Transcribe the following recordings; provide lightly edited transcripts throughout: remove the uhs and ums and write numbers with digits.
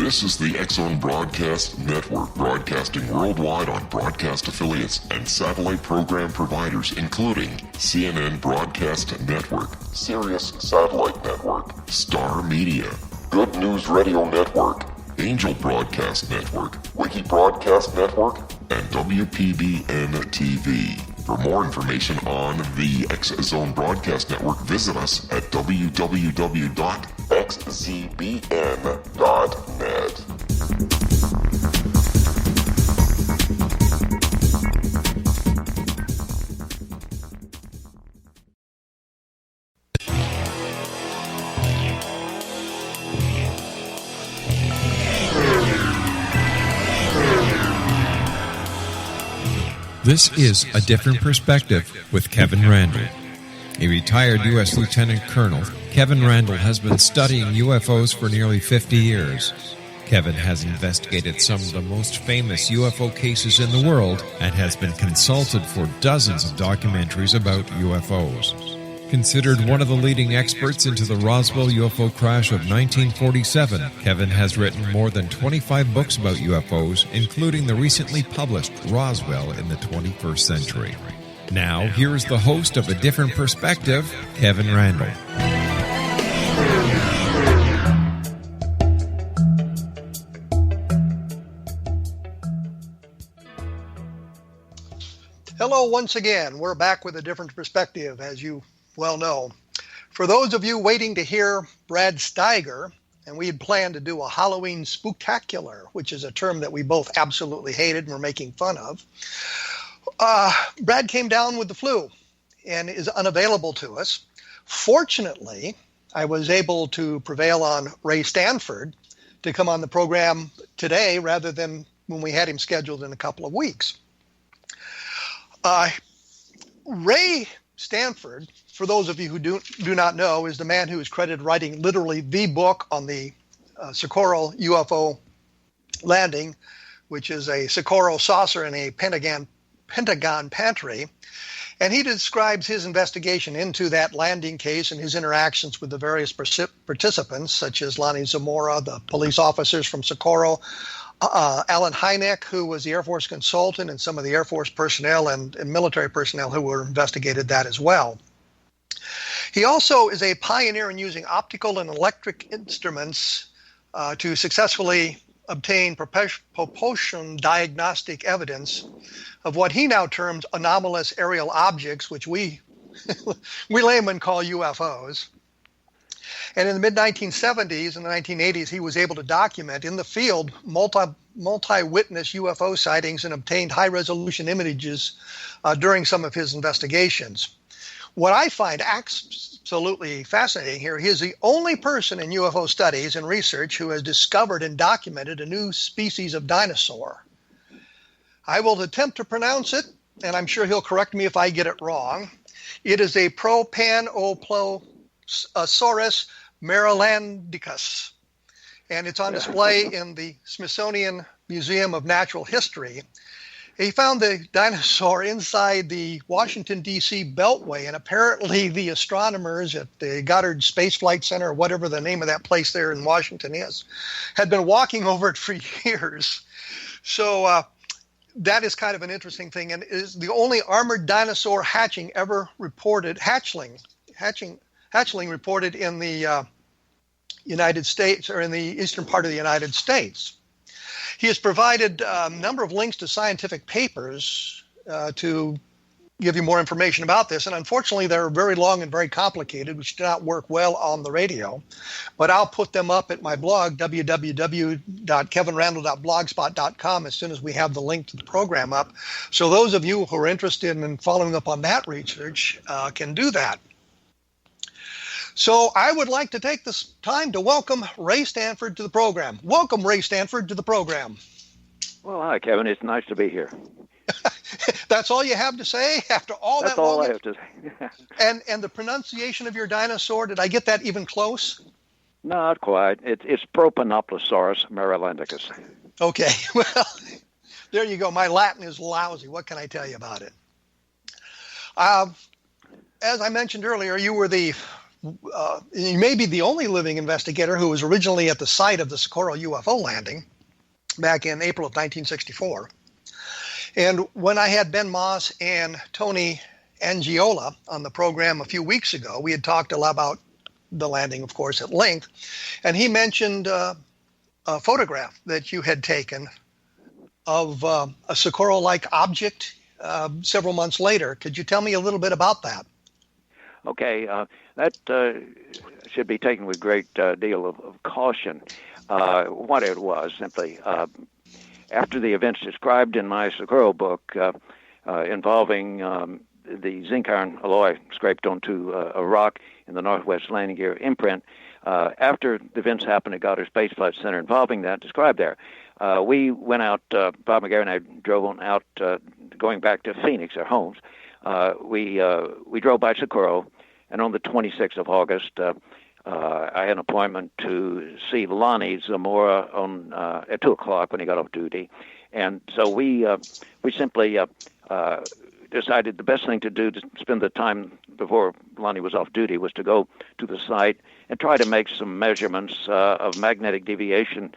This is the X-Zone Broadcast Network, broadcasting worldwide on broadcast affiliates and satellite program providers, including CNN Broadcast Network, Sirius Satellite Network, Star Media, Good News Radio Network, Angel Broadcast Network, Wiki Broadcast Network, and WPBN TV. For more information on the X-Zone Broadcast Network, visit us at www.xzbn.net. This is A Different Perspective with Kevin Randle. A retired U.S. Lieutenant Colonel, Kevin Randle has been studying UFOs for nearly 50 years. Kevin has investigated some of the most famous UFO cases in the world and has been consulted for dozens of documentaries about UFOs. Considered one of the leading experts into the Roswell UFO crash of 1947, Kevin has written more than 25 books about UFOs, including the recently published Roswell in the 21st Century. Now, here is the host of A Different Perspective, Kevin Randle. Hello once again. We're back with A Different Perspective, as you well know. For those of you waiting to hear Brad Steiger, and we had planned to do a Halloween spooktacular, which is a term that we both absolutely hated and were making fun of, Brad came down with the flu and is unavailable to us. Fortunately, I was able to prevail on Ray Stanford to come on the program today rather than when we had him scheduled in a couple of weeks. Ray Stanford, for those of you who do not know, is the man who is credited writing literally the book on the Socorro UFO landing, which is a Socorro Saucer in a Pentagon Pantry. And he describes his investigation into that landing case and his interactions with the various participants, such as Lonnie Zamora, the police officers from Socorro, Alan Hynek, who was the Air Force consultant, and some of the Air Force personnel and military personnel who were investigated that as well. He also is a pioneer in using optical and electric instruments to successfully obtain propulsion-diagnostic evidence of what he now terms anomalous aerial objects, which we laymen call UFOs. And in the mid-1970s and the 1980s, he was able to document in the field multi-witness UFO sightings and obtained high-resolution images during some of his investigations. What I find absolutely fascinating here, he is the only person in UFO studies and research who has discovered and documented a new species of dinosaur. I will attempt to pronounce it, and I'm sure he'll correct me if I get it wrong. It is a Propanoploaurus marylandicus, and it's on display in the Smithsonian Museum of Natural History. He found the dinosaur inside the Washington, D.C. Beltway, and apparently the astronomers at the Goddard Space Flight Center, or whatever the name of that place there in Washington is, had been walking over it for years. So that is kind of an interesting thing, and is the only armored dinosaur hatchling reported in the United States, or in the eastern part of the United States. He has provided a number of links to scientific papers to give you more information about this, and unfortunately they're very long and very complicated, which do not work well on the radio. But I'll put them up at my blog, www.kevinrandle.blogspot.com, as soon as we have the link to the program up. So those of you who are interested in following up on that research can do that. So I would like to take this time to welcome Ray Stanford to the program. Welcome, Ray Stanford, to the program. Well, hi, Kevin. It's nice to be here. That's all you have to say after all that? That's all I have to say. And the pronunciation of your dinosaur, did I get that even close? Not quite. It's Propanoploaurus marylandicus. Okay. Well, there you go. My Latin is lousy. What can I tell you about it? As I mentioned earlier, you were the you may be the only living investigator who was originally at the site of the Socorro UFO landing back in April of 1964. And when I had Ben Moss and Tony Angiola on the program a few weeks ago, we had talked a lot about the landing, of course, at length. And he mentioned a photograph that you had taken of a Socorro-like object several months later. Could you tell me a little bit about that? Okay, that should be taken with great deal of caution. What it was, simply, after the events described in my Socorro book involving the zinc iron alloy scraped onto a rock in the Northwest Landing Gear imprint, after the events happened at Goddard Space Flight Center involving that described there, we went out, Bob McGarry and I drove on out, going back to Phoenix, our homes. We drove by Socorro, and on the 26th of August, I had an appointment to see Lonnie Zamora at 2 o'clock when he got off duty. And so we simply decided the best thing to do to spend the time before Lonnie was off duty was to go to the site and try to make some measurements of magnetic deviation.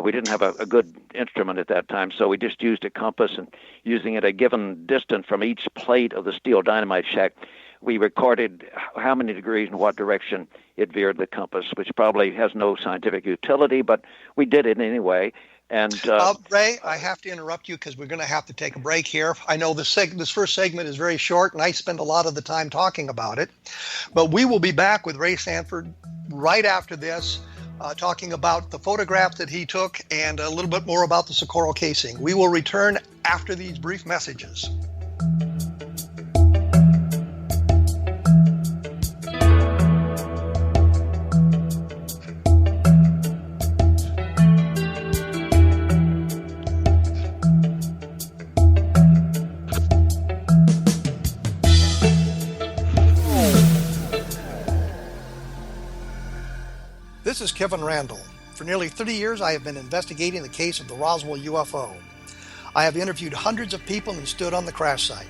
We didn't have a good instrument at that time, so we just used a compass, and using it a given distance from each plate of the steel dynamite shack, we recorded how many degrees and what direction it veered the compass, which probably has no scientific utility, but we did it anyway. And Ray, I have to interrupt you because we're going to have to take a break here. I know this first segment is very short, and I spend a lot of the time talking about it. But we will be back with Ray Sanford right after this, talking about the photographs that he took and a little bit more about the Socorro casing. We will return after these brief messages. This is Kevin Randle. For nearly 30 years, I have been investigating the case of the Roswell UFO. I have interviewed hundreds of people and stood on the crash site.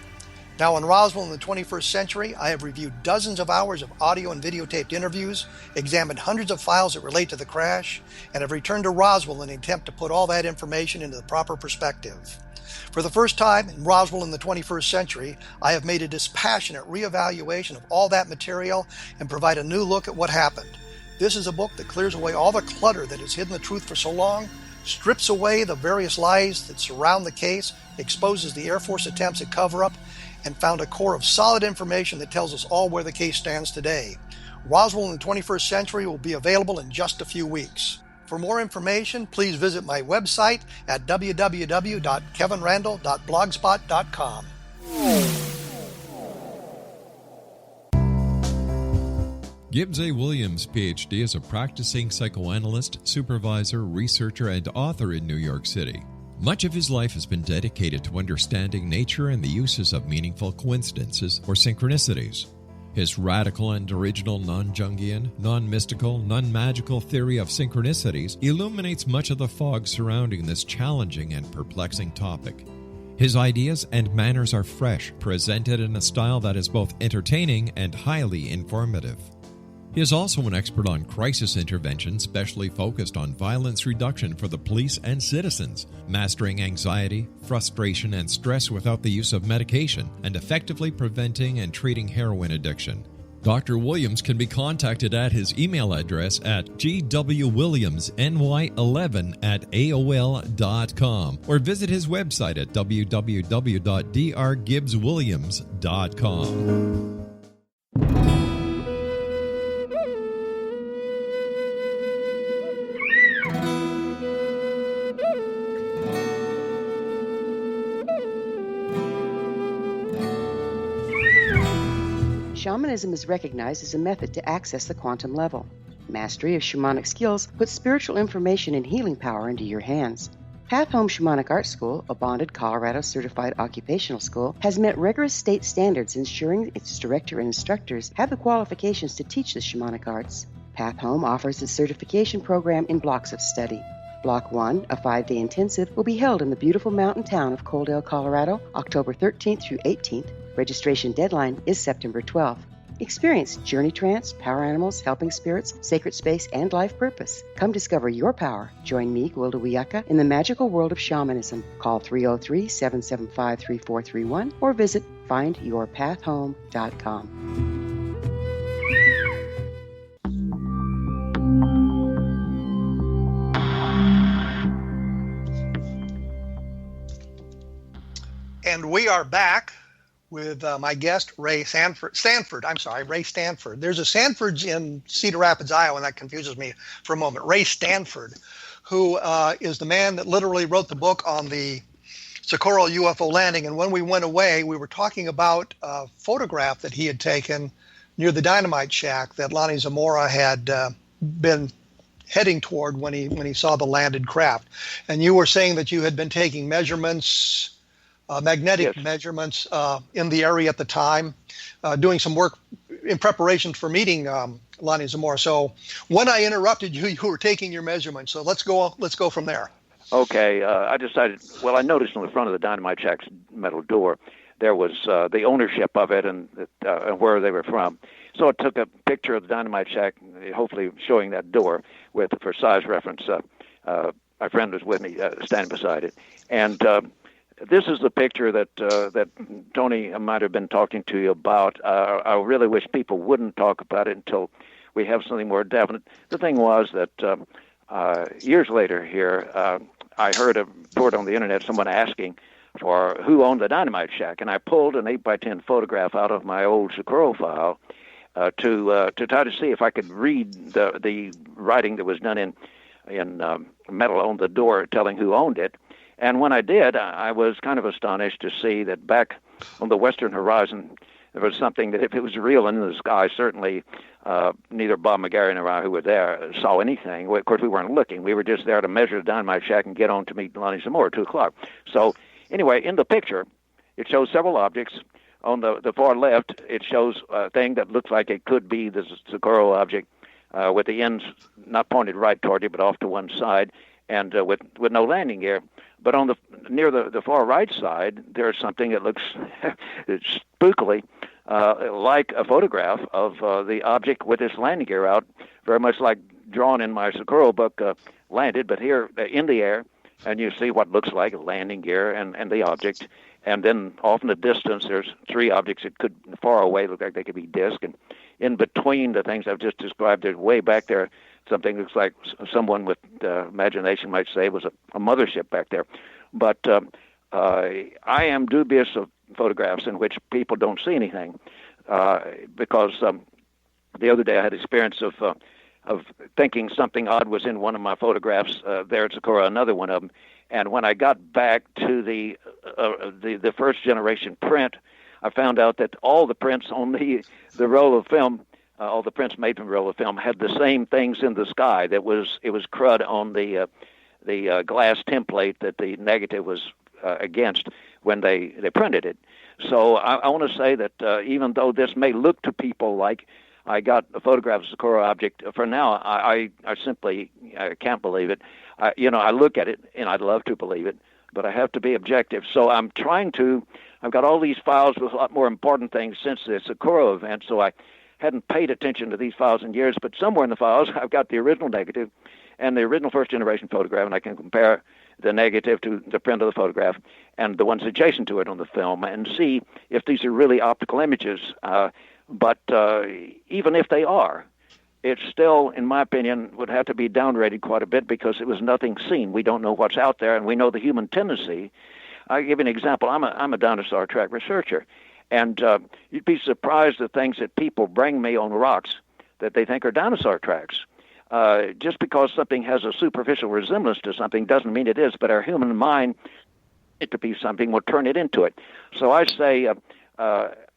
Now in Roswell in the 21st century, I have reviewed dozens of hours of audio and videotaped interviews, examined hundreds of files that relate to the crash, and have returned to Roswell in an attempt to put all that information into the proper perspective. For the first time in Roswell in the 21st century, I have made a dispassionate reevaluation of all that material and provide a new look at what happened. This is a book that clears away all the clutter that has hidden the truth for so long, strips away the various lies that surround the case, exposes the Air Force attempts at cover-up, and found a core of solid information that tells us all where the case stands today. Roswell in the 21st century will be available in just a few weeks. For more information, please visit my website at www.kevinrandle.blogspot.com. Gibbs A. Williams, Ph.D., is a practicing psychoanalyst, supervisor, researcher, and author in New York City. Much of his life has been dedicated to understanding nature and the uses of meaningful coincidences or synchronicities. His radical and original non-Jungian, non-mystical, non-magical theory of synchronicities illuminates much of the fog surrounding this challenging and perplexing topic. His ideas and manners are fresh, presented in a style that is both entertaining and highly informative. He is also an expert on crisis intervention, specially focused on violence reduction for the police and citizens, mastering anxiety, frustration, and stress without the use of medication, and effectively preventing and treating heroin addiction. Dr. Williams can be contacted at his email address at gwwilliamsny11@aol.com or visit his website at www.drgibbswilliams.com. Shamanism is recognized as a method to access the quantum level. Mastery of shamanic skills puts spiritual information and healing power into your hands. Path Home Shamanic Art School, a bonded Colorado certified occupational school, has met rigorous state standards, ensuring its director and instructors have the qualifications to teach the shamanic arts. Path Home offers its certification program in blocks of study. Block 1, a 5-day intensive, will be held in the beautiful mountain town of Coaldale, Colorado, October 13th through 18th. Registration deadline is September 12th. Experience journey trance, power animals, helping spirits, sacred space, and life purpose. Come discover your power. Join me, Gwilda Wiyaka, in the magical world of shamanism. Call 303-775-3431 or visit findyourpathhome.com. And we are back with my guest, Ray Stanford. There's a Stanford's in Cedar Rapids, Iowa, and that confuses me for a moment. Ray Stanford, who is the man that literally wrote the book on the Socorro UFO landing. And when we went away, we were talking about a photograph that he had taken near the dynamite shack that Lonnie Zamora had been heading toward when he saw the landed craft. And you were saying that you had been taking measurements, magnetic measurements in the area at the time, doing some work in preparation for meeting Lonnie Zamora. So when I interrupted you, you were taking your measurements. So let's go from there. Okay, I decided. Well, I noticed on the front of the dynamite shack's metal door there was the ownership of it and where they were from. So I took a picture of the dynamite shack, hopefully showing that door for size reference. My friend was with me, standing beside it, and this is the picture that Tony might have been talking to you about. I really wish people wouldn't talk about it until we have something more definite. The thing was that years later here, I heard a report on the internet, someone asking for who owned the dynamite shack, and I pulled an 8x10 photograph out of my old Socorro file to try to see if I could read the writing that was done in metal on the door telling who owned it. And when I did, I was kind of astonished to see that back on the western horizon, there was something that if it was real in the sky, certainly neither Bob McGarry nor I, who were there, saw anything. Of course, we weren't looking. We were just there to measure the dynamite shack and get on to meet Lonnie Zamora at 2 o'clock. So anyway, in the picture, it shows several objects. On the far left, it shows a thing that looks like it could be the Socorro object with the ends not pointed right toward you, but off to one side, and with no landing gear. But on near the far right side, there's something that looks spookily like a photograph of the object with its landing gear out, very much like drawn in my Socorro book, landed, but here in the air, and you see what looks like a landing gear and the object. And then off in the distance, there's 3 objects that could far away look like they could be disc. And in between the things I've just described, there's way back there something looks like someone with imagination might say was a mothership back there. But I am dubious of photographs in which people don't see anything because the other day I had experience of thinking something odd was in one of my photographs there at Socorro, another one of them. And when I got back to the first generation print, I found out that all the prints on the roll of film, all the prints made from roll of film, had the same things in the sky. It was crud on the glass template that the negative was against when they printed it. So I want to say that even though this may look to people like I got a photograph of a Socorro object, for now I simply can't believe it. I look at it and I'd love to believe it, but I have to be objective. So I've got all these files with a lot more important things since the Socorro event, so I hadn't paid attention to these files in years, but somewhere in the files I've got the original negative and the original first generation photograph, and I can compare the negative to the print of the photograph and the ones adjacent to it on the film and see if these are really optical images. But even if they are, it still, in my opinion, would have to be downrated quite a bit because it was nothing seen. We don't know what's out there, and we know the human tendency. I'll give you an example. I'm a dinosaur track researcher, and you'd be surprised at things that people bring me on rocks that they think are dinosaur tracks. Just because something has a superficial resemblance to something doesn't mean it is, but our human mind, it to be something, will turn it into it. So I say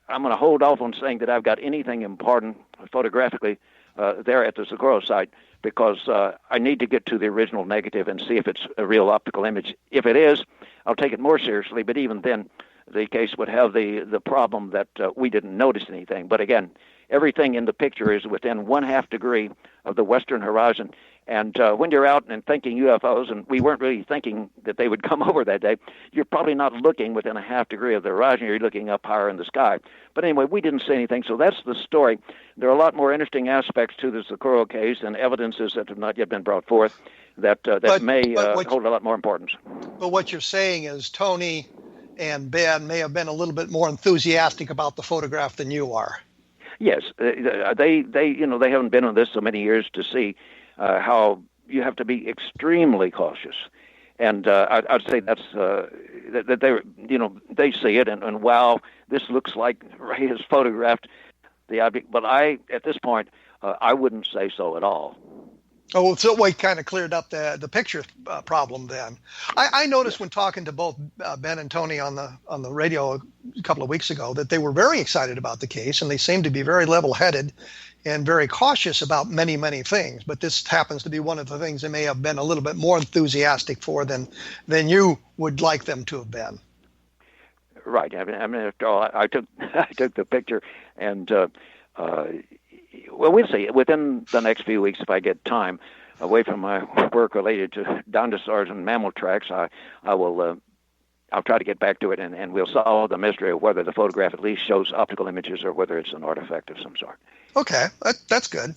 I'm going to hold off on saying that I've got anything important photographically there at the Socorro site because I need to get to the original negative and see if it's a real optical image. If it is, I'll take it more seriously, but even then the case would have the problem that we didn't notice anything. But again, everything in the picture is within 1/2 degree of the western horizon. And when you're out and thinking UFOs, and we weren't really thinking that they would come over that day, you're probably not looking within 1/2 degree of the horizon. You're looking up higher in the sky. But anyway, we didn't see anything, so that's the story. There are a lot more interesting aspects to the Socorro case and evidences that have not yet been brought forth that may hold a lot more importance. But what you're saying is Tony and Ben may have been a little bit more enthusiastic about the photograph than you are. Yes, they haven't been on this so many years to see how you have to be extremely cautious, and I'd say that's that they see it and wow, this looks like Ray has photographed the object. But at this point I wouldn't say so at all. Oh, so we kind of cleared up the picture problem then. I noticed when talking to both Ben and Tony on the radio a couple of weeks ago that they were very excited about the case, and they seemed to be very level-headed and very cautious about many, many things. But this happens to be one of the things they may have been a little bit more enthusiastic for than you would like them to have been. Right. I mean, after all, I took the picture, and well, we'll see. Within the next few weeks, if I get time away from my work related to dinosaurs and mammal tracks, I will. I'll try to get back to it, and we'll solve the mystery of whether the photograph at least shows optical images or whether it's an artifact of some sort. Okay, that's good.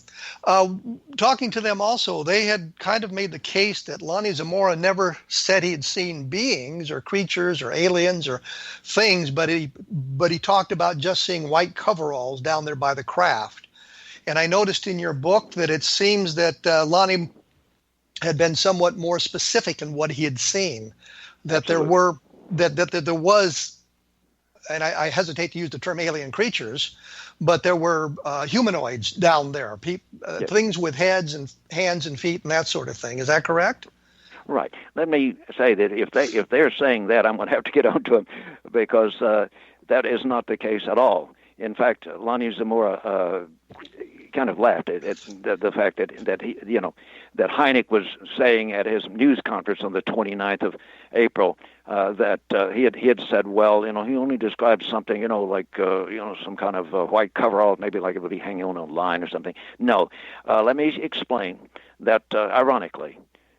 Talking to them also, they had kind of made the case that Lonnie Zamora never said he'd seen beings or creatures or aliens or things, but he talked about just seeing white coveralls down there by the craft. And I noticed in your book that it seems that Lonnie had been somewhat more specific in what he had seen. That Absolutely. there was, and I hesitate to use the term alien creatures, but there were humanoids down there, Yes. things with heads and hands and feet and that sort of thing. Is that correct? Right. Let me say that if they're saying that, I'm going to have to get on to them, because that is not the case at all. In fact, Lonnie Zamora kind of laughed at the fact that he, that Hynek was saying at his news conference on the 29th of April that he had said, well, he only described something, like some kind of white coverall, maybe like it would be hanging on a line or something. No, let me explain that. Ironically,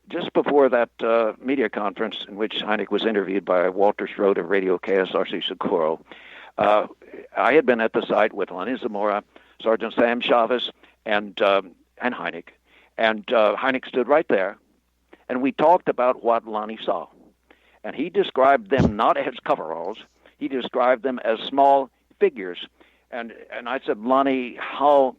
just before that media conference in which Hynek was interviewed by Walter Schroed of Radio KSRC Socorro, I had been at the site with Lonnie Zamora, Sergeant Sam Chavez, and Hynek. And Hynek stood right there, and we talked about what Lonnie saw. And he described them not as coveralls. He described them as small figures. And I said, Lonnie, do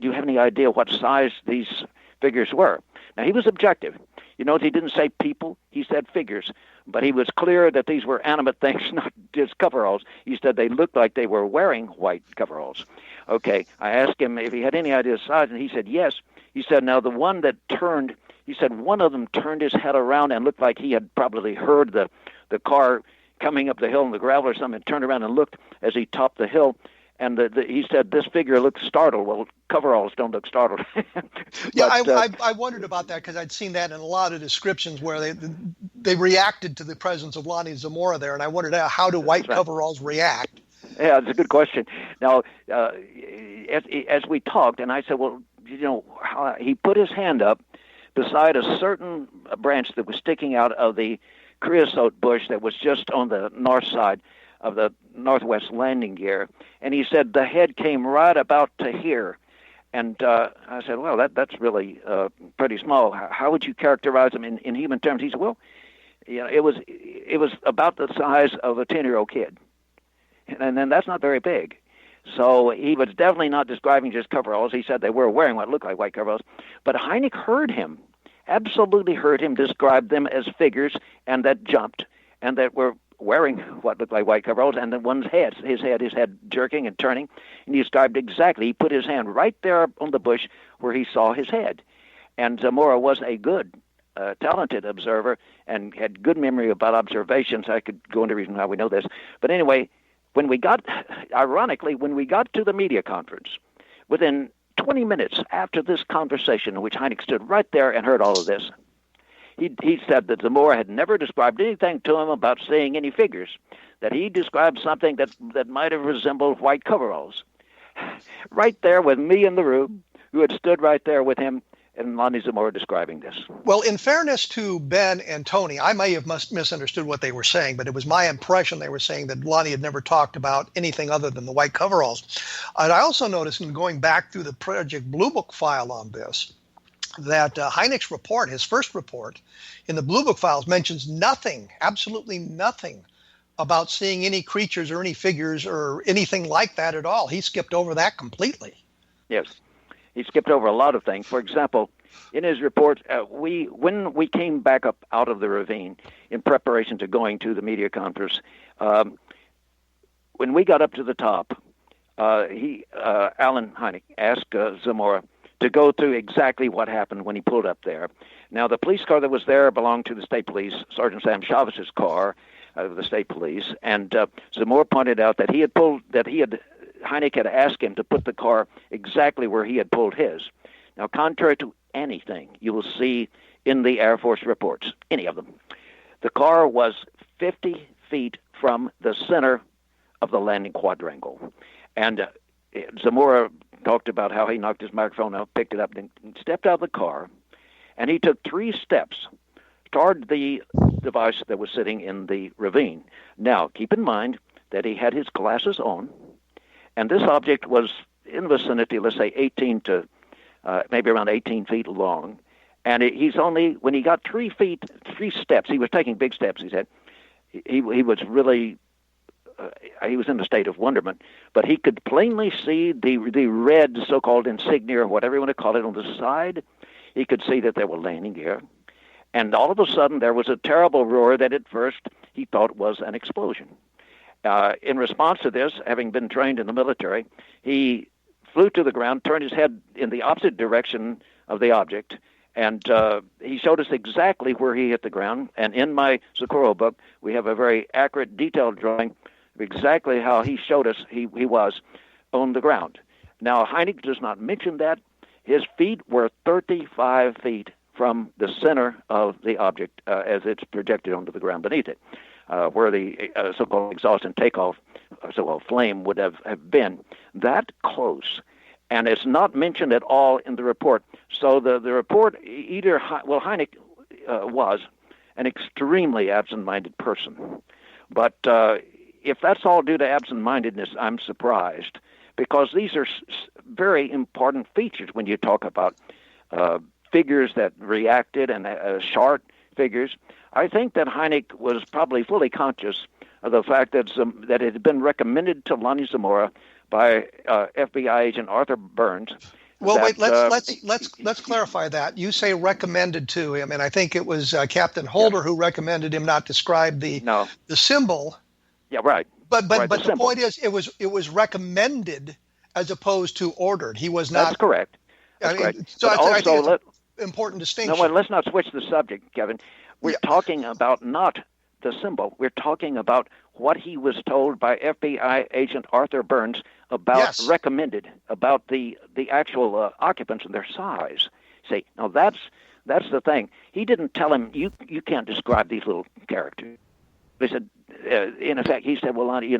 you have any idea what size these figures were? Now, he was objective. He didn't say people, he said figures. But he was clear that these were animate things, not just coveralls. He said they looked like they were wearing white coveralls. Okay, I asked him if he had any idea of size, and he said yes. He said, now the one that turned, he said one of them turned his head around and looked like he had probably heard the car coming up the hill in the gravel or something, and turned around and looked as he topped the hill. And he said this figure looked startled. Well, coveralls don't look startled. Yeah, I wondered about that because I'd seen that in a lot of descriptions where they reacted to the presence of Lonnie Zamora there, and I wondered how do white coveralls react? Yeah, it's a good question. Now, as we talked, and I said, well, he put his hand up beside a certain branch that was sticking out of the creosote bush that was just on the north side of the northwest landing gear, and he said the head came right about to here. And I said, well, that's really pretty small. How would you characterize them in human terms? He said, well, it was about the size of a 10-year-old kid, and then that's not very big. So he was definitely not describing just coveralls. He said they were wearing what looked like white coveralls. But Hynek absolutely heard him describe them as figures, and that jumped, and that were wearing what looked like white coveralls, and then his head jerking and turning, and he described exactly. He put his hand right there on the bush where he saw his head. And Zamora was a good, talented observer and had good memory about observations. I could go into reason how we know this. But anyway, ironically, when we got to the media conference, within 20 minutes after this conversation in which Hynek stood right there and heard all of this, he said that Zamora had never described anything to him about seeing any figures, that he described something that might have resembled white coveralls. right there with me in the room, who had stood right there with him, and Lonnie Zamora describing this. Well, in fairness to Ben and Tony, I may have misunderstood what they were saying, but it was my impression they were saying that Lonnie had never talked about anything other than the white coveralls. And I also noticed in going back through the Project Blue Book file on this, that Hynek's report, his first report in the Blue Book files, mentions nothing, absolutely nothing, about seeing any creatures or any figures or anything like that at all. He skipped over that completely. Yes. He skipped over a lot of things. For example, in his report, when we came back up out of the ravine in preparation to going to the media conference, when we got up to the top, Alan Hynek asked Zamora to go through exactly what happened when he pulled up there. Now, the police car that was there belonged to the state police, Sergeant Sam Chavez's car of the state police, and Zamora pointed out that Hynek had asked him to put the car exactly where he had pulled his. Now, contrary to anything you will see in the Air Force reports, any of them, the car was 50 feet from the center of the landing quadrangle. And Zamora talked about how he knocked his microphone out, picked it up, and stepped out of the car, and he took 3 steps toward the device that was sitting in the ravine. Now, keep in mind that he had his glasses on, and this object was in the vicinity, let's say 18 to maybe around 18 feet long. And he's only, when he got 3 steps, he was taking big steps, he said, he was really, he was in a state of wonderment, but he could plainly see the red so-called insignia, or whatever you want to call it, on the side. He could see that they were landing gear. And all of a sudden, there was a terrible roar that at first he thought was an explosion. In response to this, having been trained in the military, he flew to the ground, turned his head in the opposite direction of the object, and he showed us exactly where he hit the ground. And in my Socorro book, we have a very accurate, detailed drawing of exactly how he showed us he was on the ground. Now, Hynek does not mention that. His feet were 35 feet from the center of the object as it's projected onto the ground beneath it, where the so-called exhaust and takeoff, so-called flame would have been. That close. And it's not mentioned at all in the report. So the report, Hynek was an extremely absent-minded person. But if that's all due to absent-mindedness, I'm surprised, because these are very important features when you talk about figures that reacted and short figures. I think that Hynek was probably fully conscious of the fact that it had been recommended to Lonnie Zamora by FBI agent Arthur Burns. Well, wait. Let's clarify that. You say recommended to him, and I think it was Captain Holder who recommended him not describe the symbol. Yeah, right. But the point is, it was recommended as opposed to ordered. He was not. That's correct. I think it's an important distinction. No, let's not switch the subject, Kevin. We're talking about not the symbol. We're talking about what he was told by FBI agent Arthur Burns about recommended, about the actual occupants and their size. See, now that's the thing. He didn't tell him, you can't describe these little characters. He said, in effect, he said, well, Lonnie,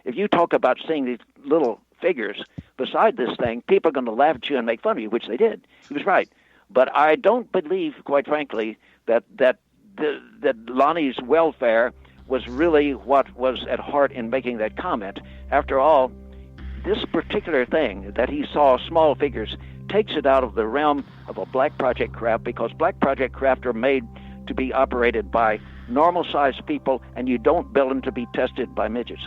if you talk about seeing these little figures beside this thing, people are going to laugh at you and make fun of you, which they did. He was right. But I don't believe, quite frankly, that Lonnie's welfare was really what was at heart in making that comment. After all, this particular thing that he saw, small figures, takes it out of the realm of a black project craft, because black project craft are made to be operated by normal-sized people, and you don't build them to be tested by midgets.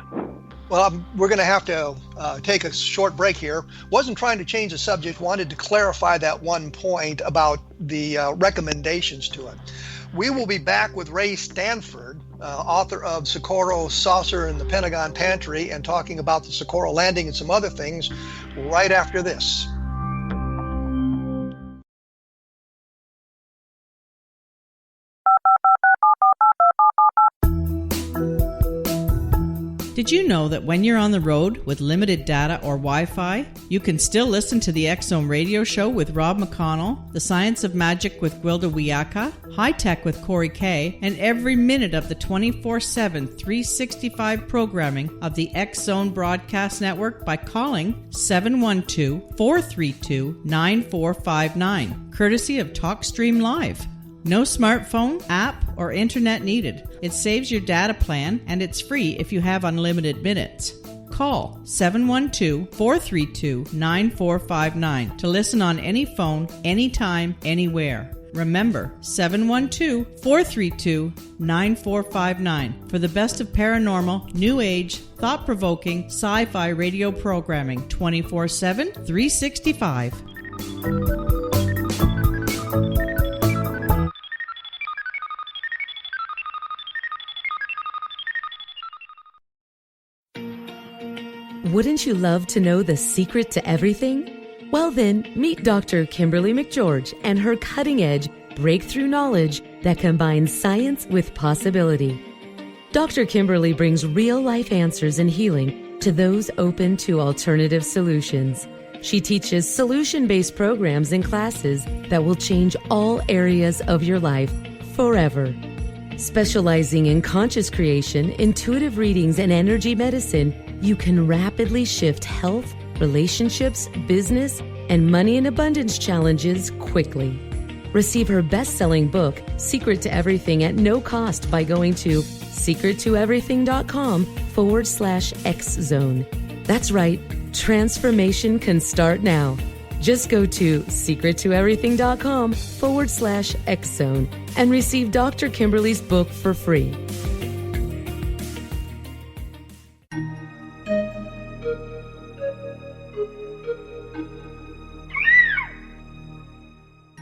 Well, we're going to have to take a short break here. Wasn't trying to change the subject, wanted to clarify that one point about the recommendations to it. We will be back with Ray Stanford, author of Socorro Saucer and the Pentagon Pantry, and talking about the Socorro landing and some other things right after this. Did you know that when you're on the road with limited data or Wi-Fi, you can still listen to the X-Zone radio show with Rob McConnell, The Science of Magic with Gwilda Wiyaka, High Tech with Corey Kay, and every minute of the 24/7, 365 programming of the X-Zone Broadcast Network by calling 712-432-9459, courtesy of TalkStream Live. No smartphone, app, or internet needed. It saves your data plan, and it's free if you have unlimited minutes. Call 712-432-9459 to listen on any phone, anytime, anywhere. Remember, 712-432-9459 for the best of paranormal, new age, thought-provoking, sci-fi radio programming 24/7, 365. Wouldn't you love to know the secret to everything? Well then, meet Dr. Kimberly McGeorge and her cutting-edge breakthrough knowledge that combines science with possibility. Dr. Kimberly brings real-life answers and healing to those open to alternative solutions. She teaches solution-based programs and classes that will change all areas of your life forever. Specializing in conscious creation, intuitive readings, and energy medicine, you can rapidly shift health, relationships, business, and money and abundance challenges quickly. Receive her best-selling book, Secret to Everything, at no cost by going to secrettoeverything.com/X-Zone. That's right, transformation can start now. Just go to secrettoeverything.com/X-Zone and receive Dr. Kimberly's book for free.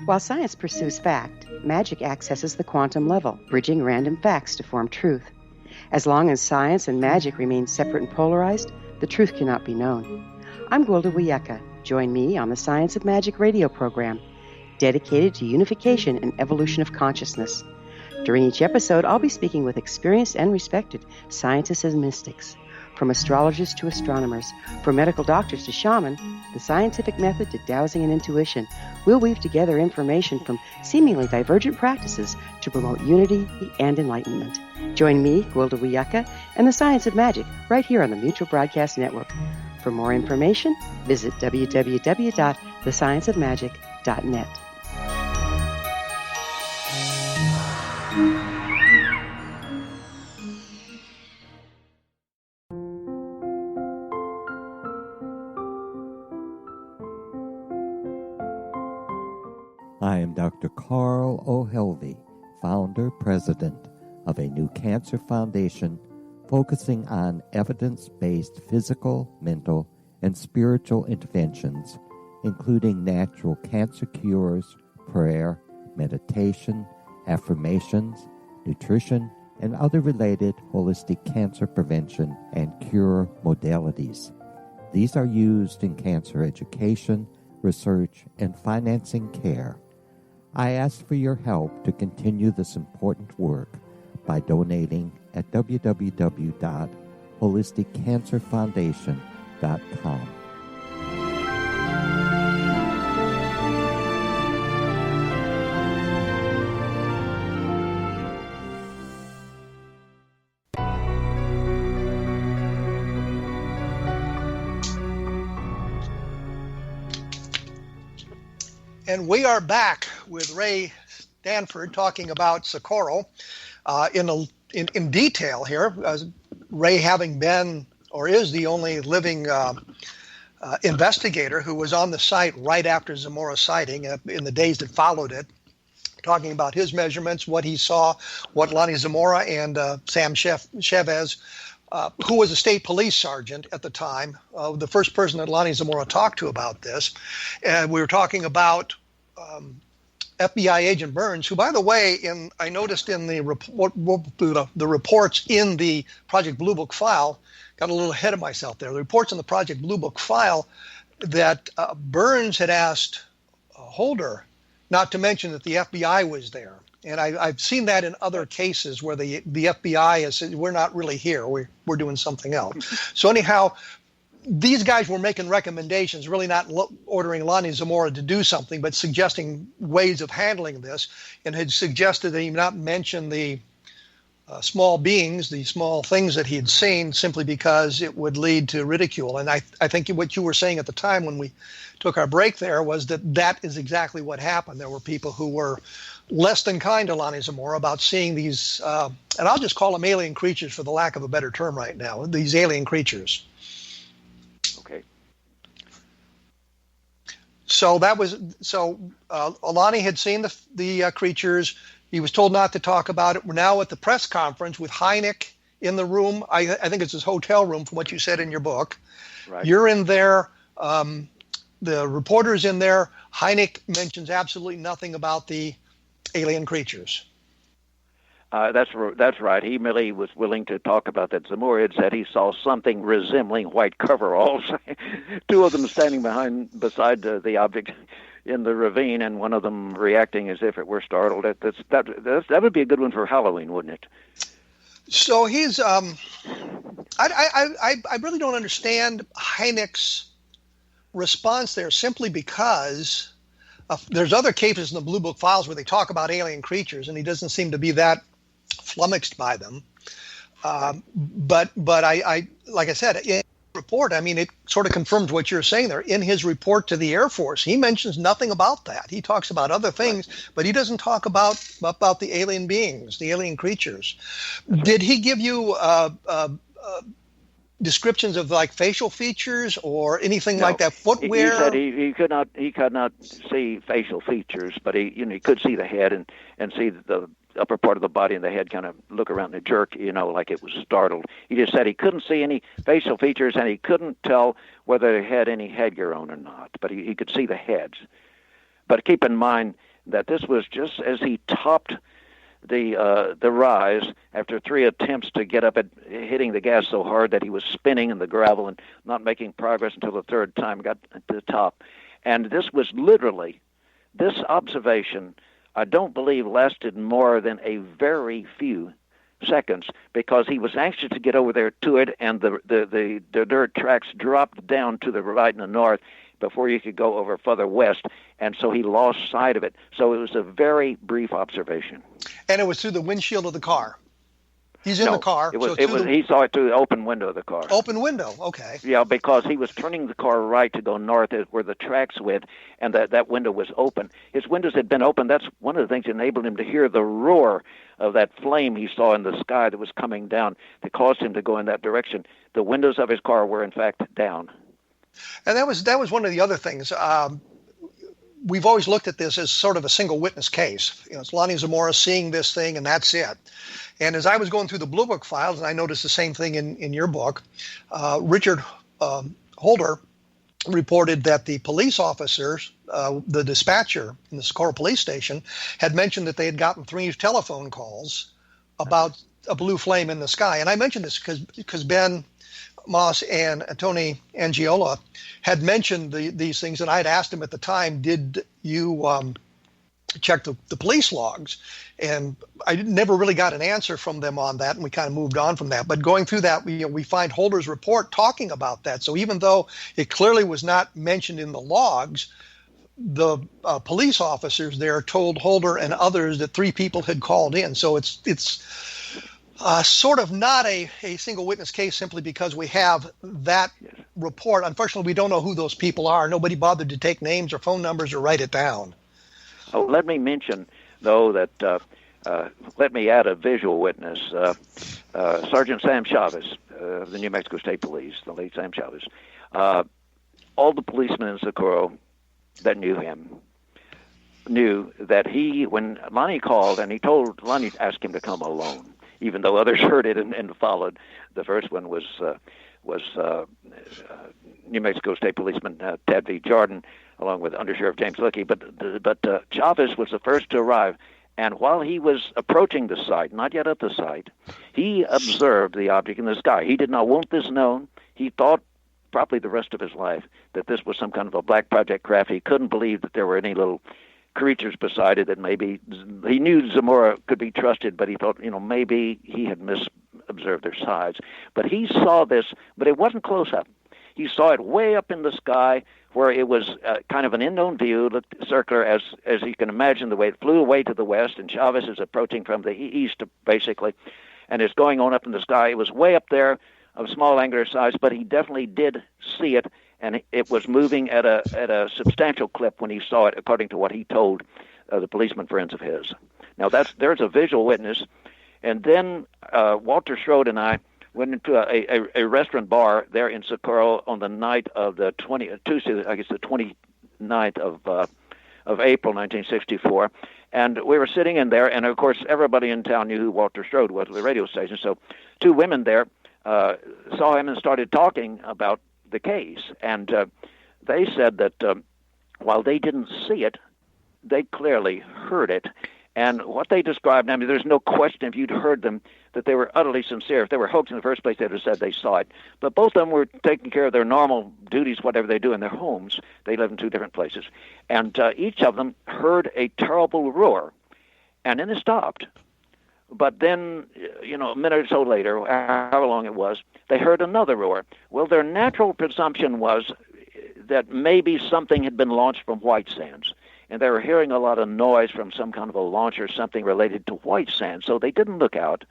While science pursues fact, magic accesses the quantum level, bridging random facts to form truth. As long as science and magic remain separate and polarized, the truth cannot be known. I'm Gwilda Wiyaka. Join me on the Science of Magic radio program, dedicated to unification and evolution of consciousness. During each episode, I'll be speaking with experienced and respected scientists and mystics. From astrologers to astronomers, from medical doctors to shaman, the scientific method to dowsing and intuition, we'll weave together information from seemingly divergent practices to promote unity and enlightenment. Join me, Gwilda Wiyaka, and the Science of Magic right here on the Mutual Broadcast Network. For more information, visit www.thescienceofmagic.net. I am Dr. Carl O'Helvey, founder, president of a new cancer foundation focusing on evidence-based physical, mental, and spiritual interventions, including natural cancer cures, prayer, meditation, affirmations, nutrition, and other related holistic cancer prevention and cure modalities. These are used in cancer education, research, and financing care. I ask for your help to continue this important work by donating at www.holisticcancerfoundation.com. And we are back with Ray Stanford talking about Socorro in detail here. Ray having been or is the only living investigator who was on the site right after Zamora's sighting in the days that followed it, talking about his measurements, what he saw, what Lonnie Zamora and Sam Chavez, who was a state police sergeant at the time, the first person that Lonnie Zamora talked to about this. And we were talking about FBI agent Burns, who, by the way, I noticed in the reports in the Project Blue Book file, got a little ahead of myself there. The reports in the Project Blue Book file that Burns had asked Holder not to mention that the FBI was there. And I've seen that in other cases where the FBI has said, we're not really here, we're doing something else. So anyhow, these guys were making recommendations, really not ordering Lonnie Zamora to do something, but suggesting ways of handling this, and had suggested that he not mention the small beings, the small things that he had seen, simply because it would lead to ridicule. And I think what you were saying at the time when we took our break there was that is exactly what happened. There were people who were less than kind to Lonnie Zamora about seeing these, and I'll just call them alien creatures for the lack of a better term right now, these alien creatures. Okay. So Lonnie had seen the creatures. He was told not to talk about it. We're now at the press conference with Hynek in the room. I think it's his hotel room from what you said in your book. Right. You're in there. The reporter's in there. Hynek mentions absolutely nothing about the alien creatures. That's right. He merely was willing to talk about that. Zamora had said he saw something resembling white coveralls, two of them standing beside the object in the ravine, and one of them reacting as if it were startled. That would be a good one for Halloween, wouldn't it? So he's I really don't understand Hynek's response there, simply because there's other cases in the Blue Book files where they talk about alien creatures, and he doesn't seem to be that flummoxed by them. But I like I said, in the report, I mean, it sort of confirms what you're saying there. In his report to the Air Force, he mentions nothing about that. He talks about other things, but he doesn't talk about the alien beings, the alien creatures. Did he give you descriptions of like facial features or anything like that? Footwear? He said he could not see facial features, but he could see the head and see the upper part of the body and the head kind of look around and jerk, like it was startled. He just said he couldn't see any facial features, and he couldn't tell whether it had any headgear on or not, but he could see the heads. But keep in mind that this was just as he topped the rise after 3 attempts to get up at hitting the gas so hard that he was spinning in the gravel and not making progress until the third time got to the top. And this was literally, this observation, I don't believe, lasted more than a very few seconds, because he was anxious to get over there to it, and the dirt tracks dropped down to the right and the north before you could go over further west, and so he lost sight of it. So it was a very brief observation. And it was through the windshield of the car. He's in the car. He saw it through the open window of the car. Open window, okay. Yeah, because he was turning the car right to go north where the tracks went, and that window was open. His windows had been open. That's one of the things that enabled him to hear the roar of that flame he saw in the sky that was coming down that caused him to go in that direction. The windows of his car were, in fact, down. And that was one of the other things. We've always looked at this as sort of a single witness case. It's Lonnie Zamora seeing this thing, and that's it. And as I was going through the Blue Book files, and I noticed the same thing in your book, Richard Holder reported that the police officers, the dispatcher in the Socorro police station, had mentioned that they had gotten 3 telephone calls about a blue flame in the sky. And I mentioned this because Ben Moss and Tony Angiola had mentioned these things, and I had asked him at the time, did you check the police logs? And I never really got an answer from them on that, and we kind of moved on from that. But going through that, we find Holder's report talking about that. So even though it clearly was not mentioned in the logs, the police officers there told Holder and others that 3 people had called in. So it's sort of not a single witness case simply because we have that report. Unfortunately, we don't know who those people are. Nobody bothered to take names or phone numbers or write it down. Oh, let me mention, though, that let me add a visual witness. Sergeant Sam Chavez of the New Mexico State Police, the late Sam Chavez. All the policemen in Socorro that knew him knew that when Lonnie called, and Lonnie asked him to come alone, even though others heard it and followed. The first one was New Mexico State Policeman Ted V. Jordan, along with Under Sheriff James Lickey. But Chavez was the first to arrive, and while he was approaching the site, not yet at the site, he observed the object in the sky. He did not want this known. He thought, probably the rest of his life, that this was some kind of a black project craft. He couldn't believe that there were any little creatures beside it that maybe he knew Zamora could be trusted, but he thought, maybe he had misobserved their size. But he saw this, but it wasn't close up. He saw it way up in the sky where it was kind of an unknown view, circular, as you can imagine, the way it flew away to the west, and Chavez is approaching from the east, basically, and it's going on up in the sky. It was way up there, of small angular size, but he definitely did see it, and it was moving at a substantial clip when he saw it, according to what he told the policeman friends of his. Now, there's a visual witness, and then Walter Schroed and I went into a restaurant bar there in Socorro on the night of the Tuesday, I guess the 29th of April, 1964, and we were sitting in there, and of course everybody in town knew who Walter Schroed was at the radio station. So two women there saw him and started talking about the case, and they said that while they didn't see it, they clearly heard it. And what they described, I mean, there's no question if you'd heard them that they were utterly sincere. If they were hoax in the first place, they'd have said they saw it. But both of them were taking care of their normal duties, whatever they do in their homes. They live in two different places. And each of them heard a terrible roar, and then it stopped. But then, a minute or so later, however long it was, they heard another roar. Well, their natural presumption was that maybe something had been launched from White Sands, and they were hearing a lot of noise from some kind of a launch or something related to White Sands, so they didn't look out.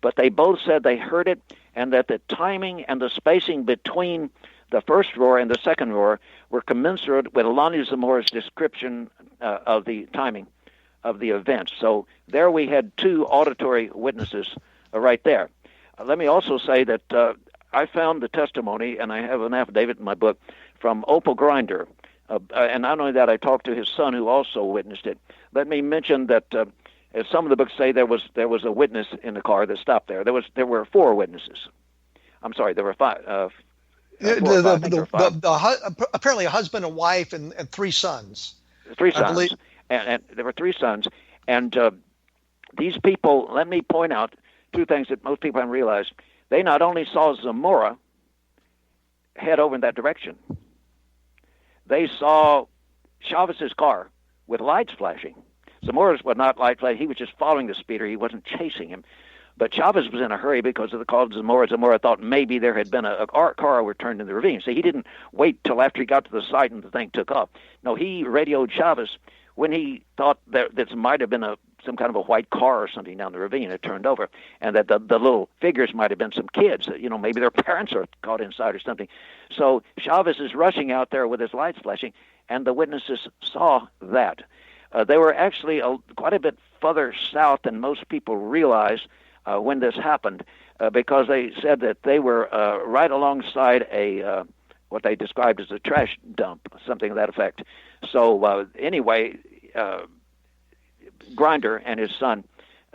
But they both said they heard it, and that the timing and the spacing between the first roar and the second roar were commensurate with Lonnie Zamora's description of the timing of the event. So there we had two auditory witnesses right there. Let me also say that I found the testimony, and I have an affidavit in my book, from Opal Grinder. And not only that, I talked to his son, who also witnessed it. Let me mention that, as some of the books say, there was a witness in the car that stopped there. There were four witnesses. I'm sorry, there were five. Apparently, a husband, a wife, and three sons. Three sons, and there were three sons. And these people, let me point out two things that most people haven't realized. They not only saw Zamora head over in that direction, they saw Chavez's car with lights flashing. Zamora's was not light flashing. He was just following the speeder. He wasn't chasing him. But Chavez was in a hurry because of the call to Zamora. Zamora thought maybe there had been a car returned in the ravine. So he didn't wait till after he got to the site and the thing took off. No, he radioed Chavez when he thought that this might have been some kind of a white car or something down the ravine had turned over, and that the little figures might have been some kids. Maybe their parents are caught inside or something. So Chavez is rushing out there with his lights flashing, and the witnesses saw that. They were actually quite a bit further south than most people realize when this happened, because they said that they were right alongside what they described as a trash dump, something to that effect. So anyway, Grinder and his son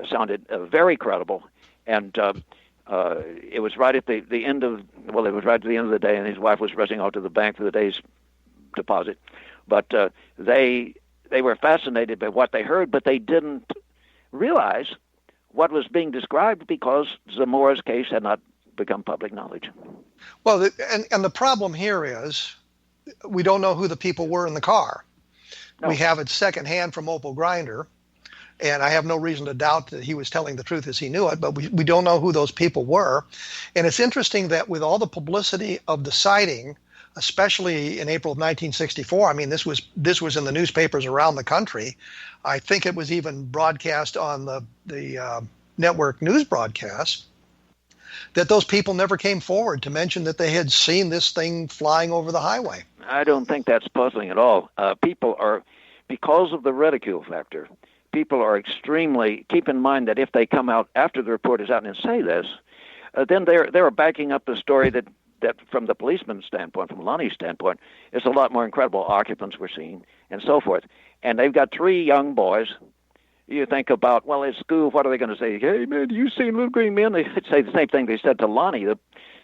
sounded very credible, and it was right at the end of the day, and his wife was rushing out to the bank for the day's deposit. But they were fascinated by what they heard, but they didn't realize what was being described because Zamora's case had not become public knowledge. Well, and the problem here is we don't know who the people were in the car. No. We have it secondhand from Opal Grinder, and I have no reason to doubt that he was telling the truth as he knew it, but we don't know who those people were. And it's interesting that with all the publicity of the sighting, especially in April of 1964, I mean, this was in the newspapers around the country. I think it was even broadcast on the network news broadcast, that those people never came forward to mention that they had seen this thing flying over the highway. I don't think that's puzzling at all. People are, because of the ridicule factor, people are extremely, keep in mind that if they come out after the report is out and say this, then they're backing up the story that from the policeman's standpoint, from Lonnie's standpoint, is a lot more incredible. Occupants were seen and so forth. And they've got three young boys. You think about, well, at school, what are they going to say? Hey, man, you seen little green men? They say the same thing they said to Lonnie.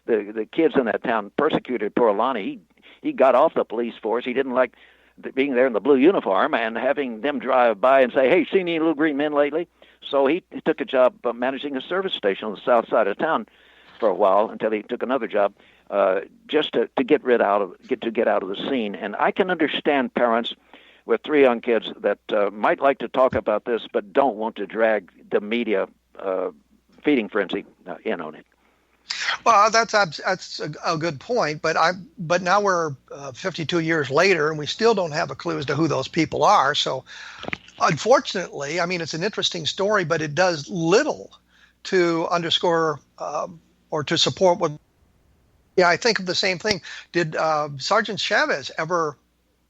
The kids in that town persecuted poor Lonnie. He got off the police force. He didn't like being there in the blue uniform and having them drive by and say, hey, seen any little green men lately? So he took a job managing a service station on the south side of town for a while until he took another job just to get out of the scene. And I can understand parents with three young kids that might like to talk about this, but don't want to drag the media feeding frenzy in on it. Well, that's a good point, but now we're 52 years later, and we still don't have a clue as to who those people are. So, unfortunately, I mean, it's an interesting story, but it does little to underscore or to support what. Yeah, I think of the same thing. Did Sergeant Chavez ever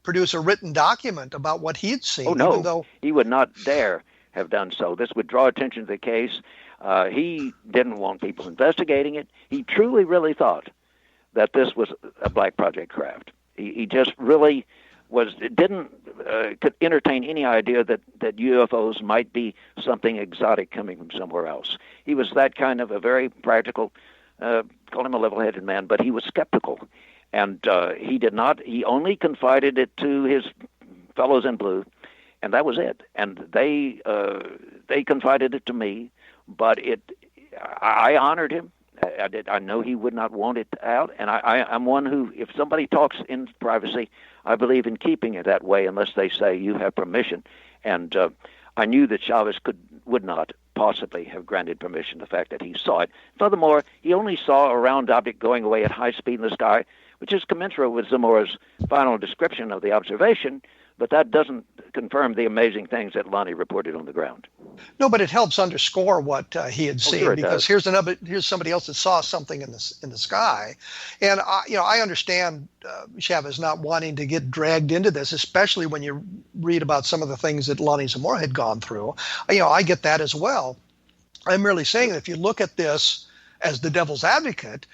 produce a written document about what he'd seen? Oh, no. Even though he would not dare have done so. This would draw attention to the case. He didn't want people investigating it. He truly, really thought that this was a black project craft. He just really could entertain any idea that UFOs might be something exotic coming from somewhere else. He was that kind of a very practical, call him a level-headed man, but he was skeptical. And he only confided it to his fellows in blue, and that was it. And they confided it to me, but I honored him. I know he would not want it out, and I'm one who, if somebody talks in privacy, I believe in keeping it that way unless they say you have permission. And I knew that Chavez would not possibly have granted permission, the fact that he saw it. Furthermore, he only saw a round object going away at high speed in the sky, which is commensurate with Zamora's final description of the observation, but that doesn't confirm the amazing things that Lonnie reported on the ground. No, but it helps underscore what he had seen, sure because here's somebody else that saw something in the sky, and I understand Chavez not wanting to get dragged into this, especially when you read about some of the things that Lonnie Zamora had gone through. I get that as well. I'm merely saying that if you look at this as the devil's advocate,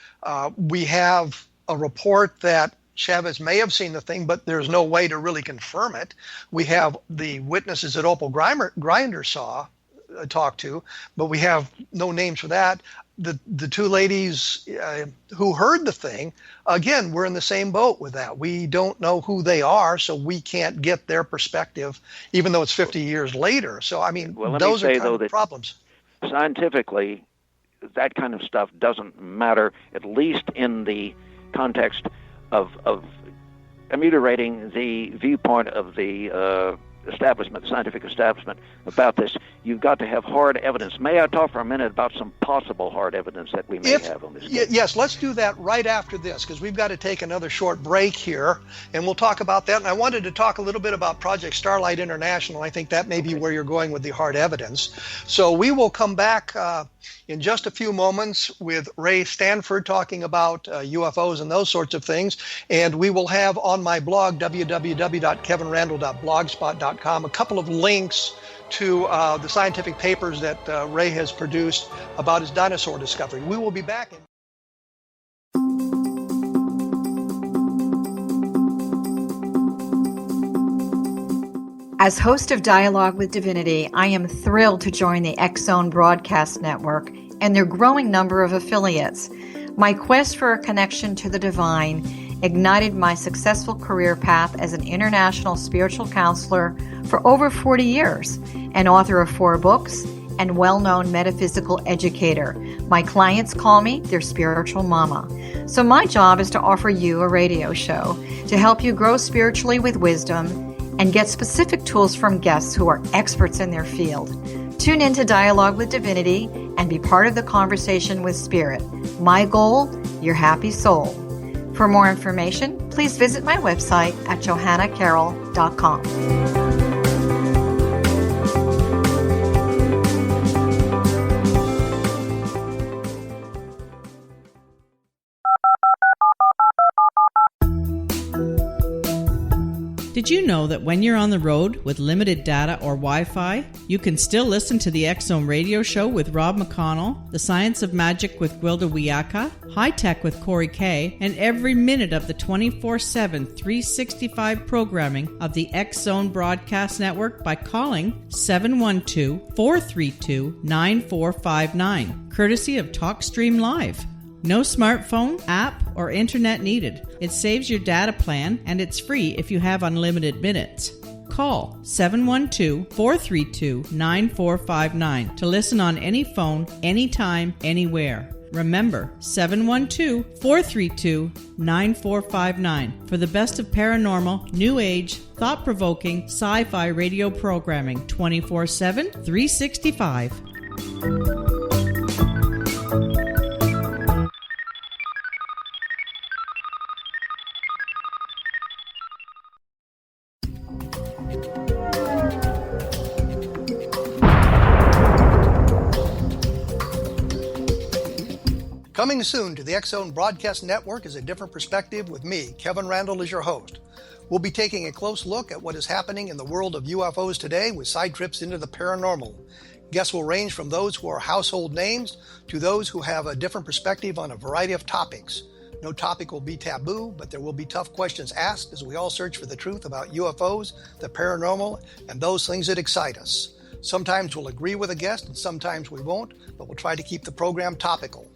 we have a report that Chavez may have seen the thing, but there's no way to really confirm it. We have the witnesses that Opal Grinder talked to, but we have no names for that. The two ladies who heard the thing, again, we're in the same boat with that. We don't know who they are, so we can't get their perspective, even though it's 50 years later. So, I mean, those are kind of problems. Scientifically, that kind of stuff doesn't matter, at least in the context of ameliorating the viewpoint of the scientific establishment about this. You've got to have hard evidence. May I talk for a minute about some possible hard evidence that we may have on this case? Yes, let's do that right after this, because we've got to take another short break here, and we'll talk about that. And I wanted to talk a little bit about Project Starlight International. I think that may be where you're going with the hard evidence. So we will come back in just a few moments with Ray Stanford talking about UFOs and those sorts of things. And we will have on my blog, www.kevinrandle.blogspot.com, a couple of links to the scientific papers that Ray has produced about his dinosaur discovery. We will be back in. As host of Dialogue with Divinity, I am thrilled to join the X-Zone Broadcast Network and their growing number of affiliates. My quest for a connection to the divine ignited my successful career path as an international spiritual counselor for over 40 years, an author of 4 books, and well-known metaphysical educator. My clients call me their spiritual mama. So my job is to offer you a radio show to help you grow spiritually with wisdom and get specific tools from guests who are experts in their field. Tune in to Dialogue with Divinity and be part of the conversation with Spirit. My goal, your happy soul. For more information, please visit my website at johannacarroll.com. Did you know that when you're on the road with limited data or Wi-Fi, you can still listen to the X-Zone radio show with Rob McConnell, The Science of Magic with Gwilda Wiyaka, High Tech with Corey Kay, and every minute of the 24/7, 365 programming of the X-Zone Broadcast Network by calling 712-432-9459, courtesy of TalkStream Live. No smartphone, app, or internet needed. It saves your data plan, and it's free if you have unlimited minutes. Call 712-432-9459 to listen on any phone, anytime, anywhere. Remember, 712-432-9459 for the best of paranormal, new age, thought-provoking, sci-fi radio programming 24/7, 365. Coming soon to the X-Zone Broadcast Network is A Different Perspective with me, Kevin Randle, as your host. We'll be taking a close look at what is happening in the world of UFOs today with side trips into the paranormal. Guests will range from those who are household names to those who have a different perspective on a variety of topics. No topic will be taboo, but there will be tough questions asked as we all search for the truth about UFOs, the paranormal, and those things that excite us. Sometimes we'll agree with a guest and sometimes we won't, but we'll try to keep the program topical.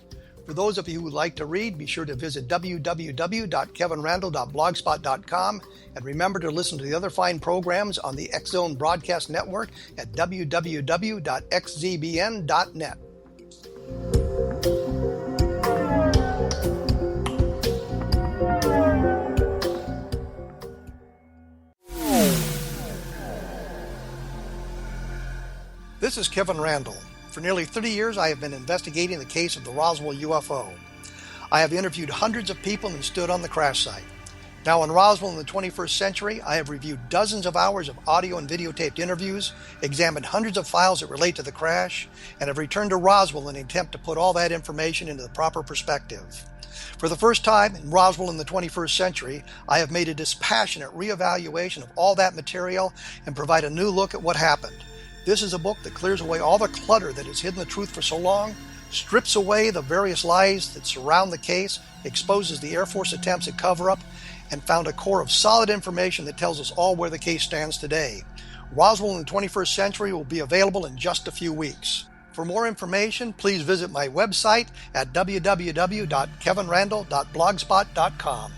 For those of you who would like to read, be sure to visit www.kevinrandle.blogspot.com and remember to listen to the other fine programs on the X-Zone Broadcast Network at www.xzbn.net. This is Kevin Randle. For nearly 30 years, I have been investigating the case of the Roswell UFO. I have interviewed hundreds of people and stood on the crash site. Now in Roswell in the 21st century, I have reviewed dozens of hours of audio and videotaped interviews, examined hundreds of files that relate to the crash, and have returned to Roswell in an attempt to put all that information into the proper perspective. For the first time in Roswell in the 21st century, I have made a dispassionate reevaluation of all that material and provide a new look at what happened. This is a book that clears away all the clutter that has hidden the truth for so long, strips away the various lies that surround the case, exposes the Air Force attempts at cover-up, and found a core of solid information that tells us all where the case stands today. Roswell in the 21st century will be available in just a few weeks. For more information, please visit my website at www.kevinrandle.blogspot.com.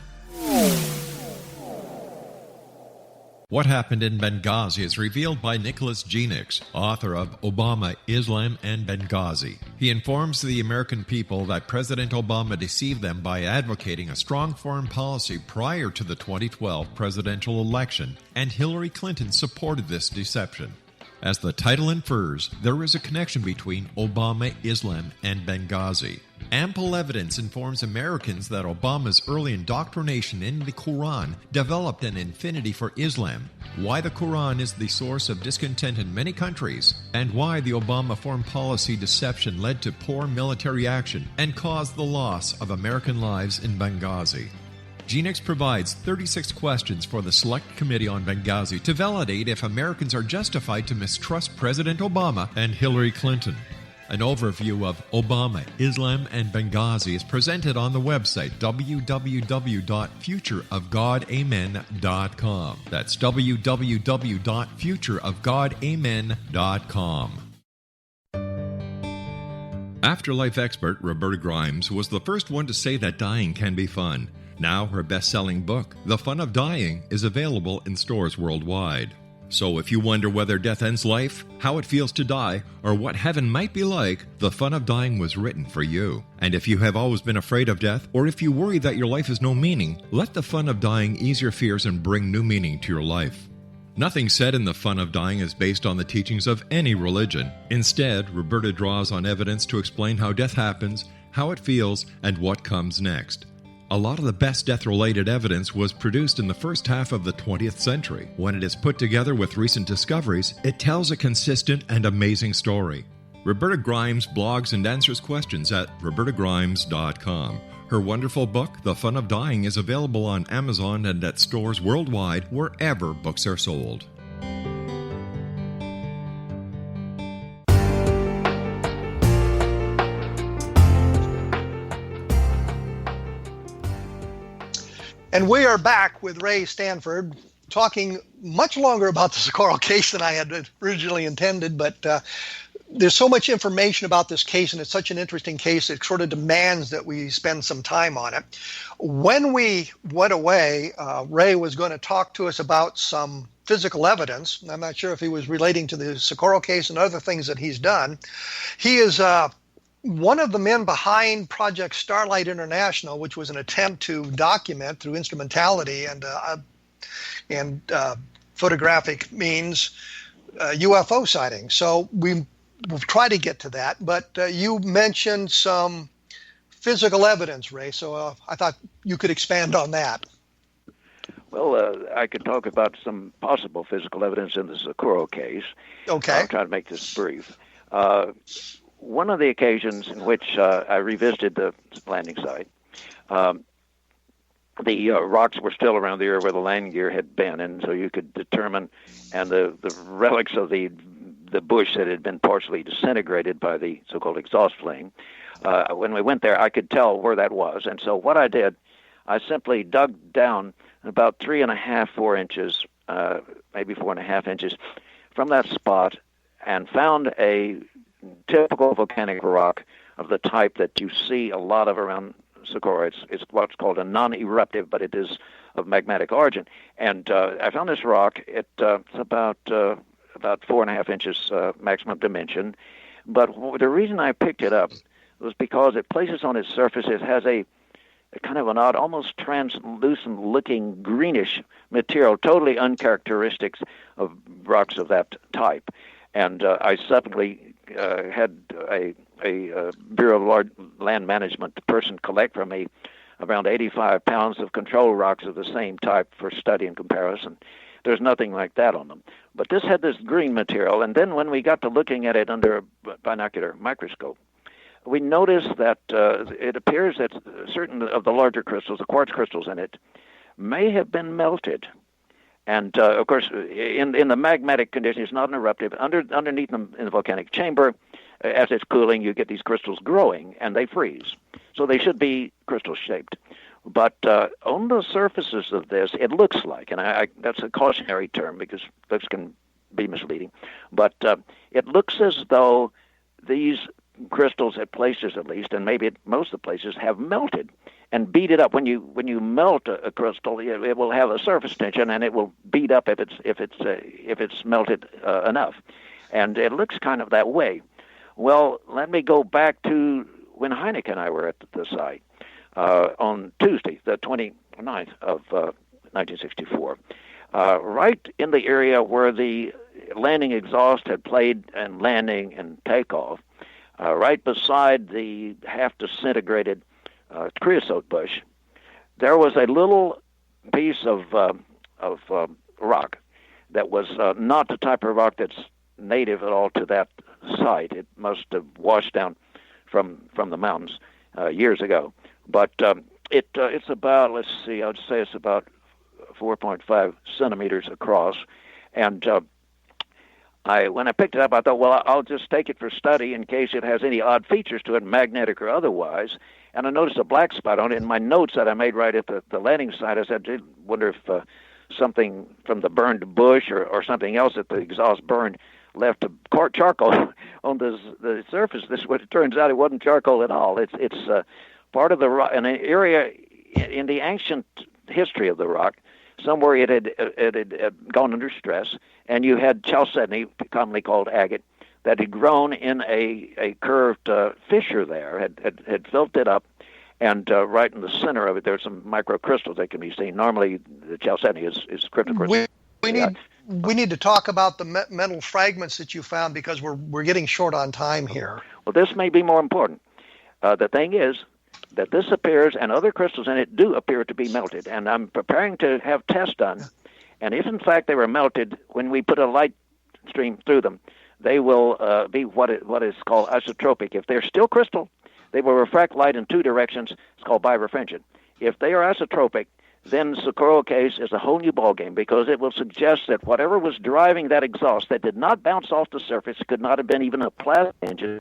What Happened in Benghazi is revealed by Nicholas Genix, author of Obama, Islam, and Benghazi. He informs the American people that President Obama deceived them by advocating a strong foreign policy prior to the 2012 presidential election, and Hillary Clinton supported this deception. As the title infers, there is a connection between Obama, Islam, and Benghazi. Ample evidence informs Americans that Obama's early indoctrination in the Quran developed an affinity for Islam, why the Quran is the source of discontent in many countries, and why the Obama foreign policy deception led to poor military action and caused the loss of American lives in Benghazi. Genix provides 36 questions for the Select Committee on Benghazi to validate if Americans are justified to mistrust President Obama and Hillary Clinton. An overview of Obama, Islam, and Benghazi is presented on the website www.futureofgodamen.com. That's www.futureofgodamen.com. Afterlife expert Roberta Grimes was the first one to say that dying can be fun. Now her best-selling book, The Fun of Dying, is available in stores worldwide. So if you wonder whether death ends life, how it feels to die, or what heaven might be like, The Fun of Dying was written for you. And if you have always been afraid of death, or if you worry that your life has no meaning, let The Fun of Dying ease your fears and bring new meaning to your life. Nothing said in The Fun of Dying is based on the teachings of any religion. Instead, Roberta draws on evidence to explain how death happens, how it feels, and what comes next. A lot of the best death-related evidence was produced in the first half of the 20th century. When it is put together with recent discoveries, it tells a consistent and amazing story. Roberta Grimes blogs and answers questions at robertagrimes.com. Her wonderful book, The Fun of Dying, is available on Amazon and at stores worldwide wherever books are sold. And we are back with Ray Stanford, talking much longer about the Socorro case than I had originally intended, but there's so much information about this case, and it's such an interesting case, it sort of demands that we spend some time on it. When we went away, Ray was going to talk to us about some physical evidence. I'm not sure if he was relating to the Socorro case and other things that he's done. He is one of the men behind Project Starlight International, which was an attempt to document through instrumentality and photographic means UFO sightings. So we'll try to get to that. But you mentioned some physical evidence, Ray, so I thought you could expand on that. Well, I could talk about some possible physical evidence in the Socorro case. Okay. I'll try to make this brief. One of the occasions in which I revisited the landing site, the rocks were still around the area where the landing gear had been, and so you could determine, and the relics of the bush that had been partially disintegrated by the so-called exhaust flame. When we went there, I could tell where that was, and so what I did, I simply dug down about 3.5, 4 inches, maybe 4.5 inches from that spot, and found a typical volcanic rock of the type that you see a lot of around Socorro. It's what's called a non-eruptive, but it is of magmatic origin. And I found this rock. It's about 4.5 inches maximum dimension. But the reason I picked it up was because it places on its surface, it has a kind of an odd, almost translucent-looking greenish material, totally uncharacteristic of rocks of that type. And I subsequently had a Bureau of Land Management person collect from me around 85 pounds of control rocks of the same type for study and comparison. There's nothing like that on them. But this had this green material, and then when we got to looking at it under a binocular microscope, we noticed that it appears that certain of the larger crystals, the quartz crystals in it, may have been melted. And, of course, in the magmatic condition, it's not an eruptive. Underneath them in the volcanic chamber, as it's cooling, you get these crystals growing, and they freeze. So they should be crystal-shaped. But on the surfaces of this, it looks like, and that's a cautionary term because looks can be misleading, but it looks as though these crystals at places at least, and maybe at most of the places, have melted and beat it up. When you melt a crystal, it will have a surface tension, and it will beat up if it's melted enough. And it looks kind of that way. Well, let me go back to when Heineke and I were at the site on Tuesday, the 29th of 1964, right in the area where the landing exhaust had played and landing and takeoff, right beside the half-disintegrated creosote bush, there was a little piece of rock that was not the type of rock that's native at all to that site. It must have washed down from the mountains years ago. But it's about, let's see, I would say it's about 4.5 centimeters across. And when I picked it up, I thought, well, I'll just take it for study in case it has any odd features to it, magnetic or otherwise. And I noticed a black spot on it. In my notes that I made right at the landing site, I said, I wonder if something from the burned bush or something else that the exhaust burned left a charcoal on the surface. It turns out it wasn't charcoal at all. It's part of the rock, an area in the ancient history of the rock. Somewhere it had gone under stress, and you had chalcedony, commonly called agate, that had grown in a curved fissure there, had filled it up, and right in the center of it, there's some microcrystals that can be seen. Normally, the chalcedony is cryptocrystal. We need to talk about the metal fragments that you found because we're getting short on time here. Well, this may be more important. The thing is that this appears, and other crystals in it do appear to be melted, and I'm preparing to have tests done, and if in fact they were melted, when we put a light stream through them, they will be what is called isotropic. If they're still crystal, they will refract light in two directions. It's called birefringent. If they are isotropic, then the Socorro case is a whole new ballgame because it will suggest that whatever was driving that exhaust that did not bounce off the surface could not have been even a plasma engine.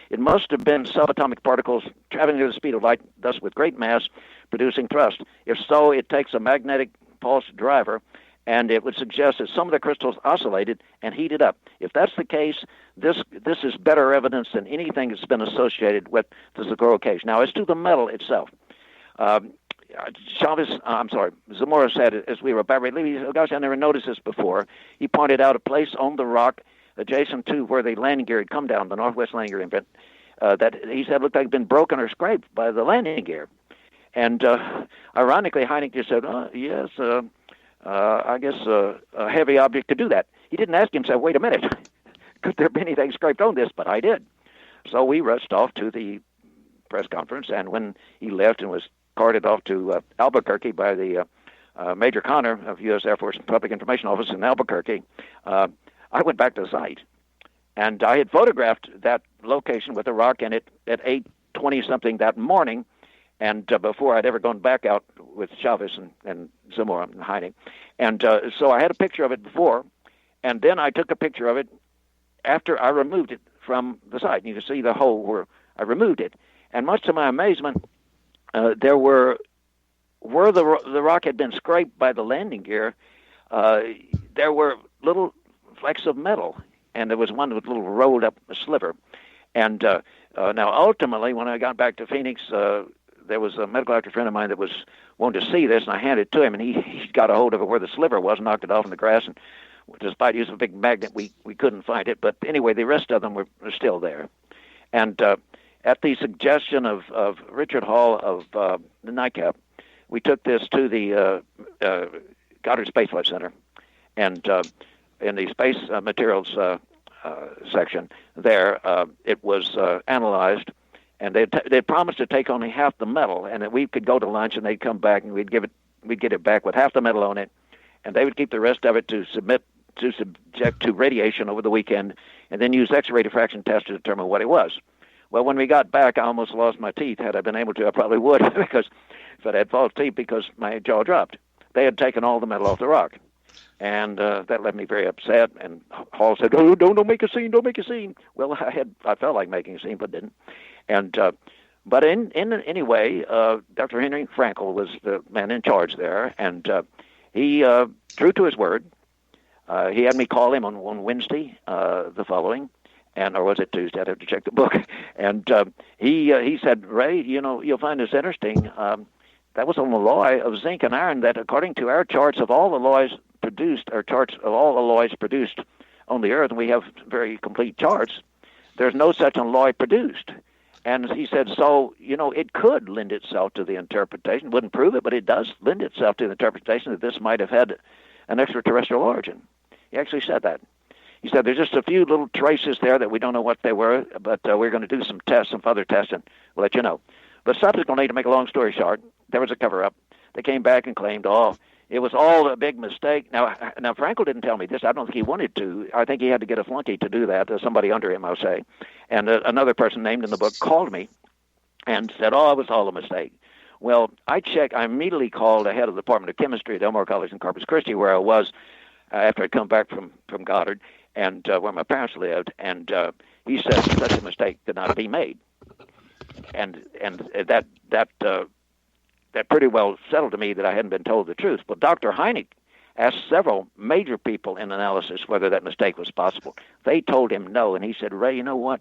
It must have been subatomic particles traveling at the speed of light, thus with great mass, producing thrust. If so, it takes a magnetic pulse driver, and it would suggest that some of the crystals oscillated and heated up. If that's the case, this is better evidence than anything that's been associated with the Socorro case. Now, as to the metal itself, Zamora said, as we were about to leave, he said, gosh, I never noticed this before. He pointed out a place on the rock adjacent to where the landing gear had come down, the northwest landing gear event, that he said looked like it'd been broken or scraped by the landing gear. And ironically, Hynek just said, yes, I guess a heavy object could do that. He didn't ask himself, wait a minute, could there be anything scraped on this? But I did. So we rushed off to the press conference, and when he left and was carted off to Albuquerque by the Major Connor of U.S. Air Force Public Information Office in Albuquerque, I went back to the site. And I had photographed that location with a rock in it at 8:20-something that morning, and before I'd ever gone back out with Chavez and Zamora and Hynek. And so I had a picture of it before, and then I took a picture of it after I removed it from the site. You can see the hole where I removed it. And much to my amazement, there were, where the rock had been scraped by the landing gear, there were little flecks of metal, and there was one with a little rolled up sliver. And now ultimately, when I got back to Phoenix, there was a medical doctor friend of mine that was wanted to see this, and I handed it to him, and he got a hold of it where the sliver was, knocked it off in the grass, and despite using a big magnet, we couldn't find it. But anyway, the rest of them were still there. And at the suggestion of Richard Hall of the NICAP, we took this to the Goddard Space Flight Center, and in the space materials section there, it was analyzed, and they promised to take only half the metal, and that we could go to lunch, and they'd come back, and we'd get it back with half the metal on it, and they would keep the rest of it to subject to radiation over the weekend, and then use X-ray diffraction tests to determine what it was. Well, when we got back, I almost lost my teeth. Had I been able to, I probably would, because if I had false teeth, because my jaw dropped. They had taken all the metal off the rock, and that left me very upset. And Hall said, "Oh, don't make a scene, don't make a scene." Well, I felt like making a scene, but didn't. And but anyway, Dr. Henry Frankel was the man in charge there, and he true to his word. He had me call him on Wednesday, the following. Or was it Tuesday? I'd have to check the book. And he said, "Ray, you'll find this interesting. That was on the alloy of zinc and iron that, according to our charts of all alloys produced, or charts of all alloys produced on the Earth, and we have very complete charts, there's no such alloy produced." And he said, so, it could lend itself to the interpretation. Wouldn't prove it, but it does lend itself to the interpretation that this might have had an extraterrestrial origin. He actually said that. He said, there's just a few little traces there that we don't know what they were, but we're going to do some tests, some further tests, and we'll let you know. But subsequently, to make a long story short, there was a cover-up. They came back and claimed, it was all a big mistake. Now Frankel didn't tell me this. I don't think he wanted to. I think he had to get a flunky to do that, somebody under him, I'll say. And another person named in the book called me and said, it was all a mistake. Well, I immediately called the head of the Department of Chemistry at Elmore College in Corpus Christi, where I was after I'd come back from Goddard, and where my parents lived, and he said such a mistake could not be made. And that pretty well settled to me that I hadn't been told the truth. But Dr. Hynek asked several major people in analysis whether that mistake was possible. They told him no, and he said, Ray, you know what?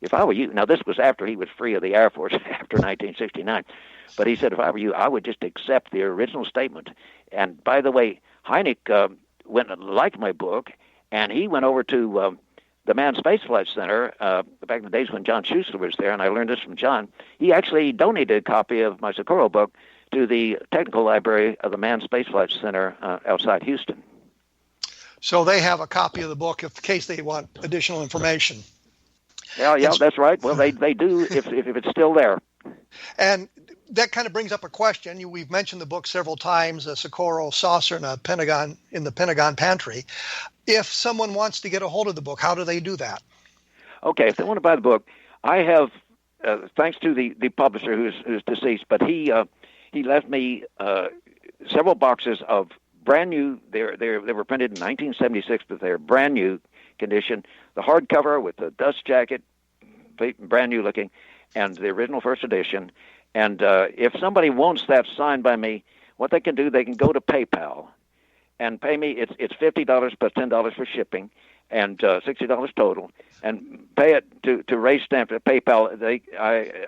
If I were you, now this was after he was free of the Air Force after 1969, but he said, if I were you, I would just accept the original statement. And by the way, Hynek went and liked my book, and he went over to the Manned Space Flight Center back in the days when John Schuessler was there, and I learned this from John. He actually donated a copy of my Socorro book to the technical library of the Manned Space Flight Center outside Houston. So they have a copy of the book in case they want additional information. Yeah, that's right. Well, they do if it's still there. And that kind of brings up a question. We've mentioned the book several times, Socorro Saucer in the Pentagon Pantry. If someone wants to get a hold of the book, how do they do that? Okay, if they want to buy the book, I have, thanks to the publisher who's deceased, but he left me several boxes of brand new. They were printed in 1976, but they're brand new condition. The hardcover with the dust jacket, brand new looking, and the original first edition. And if somebody wants that signed by me, what they can do, they can go to PayPal and pay me. It's $50 plus $10 for shipping, and $60 total, and pay it to Ray Stanford. PayPal.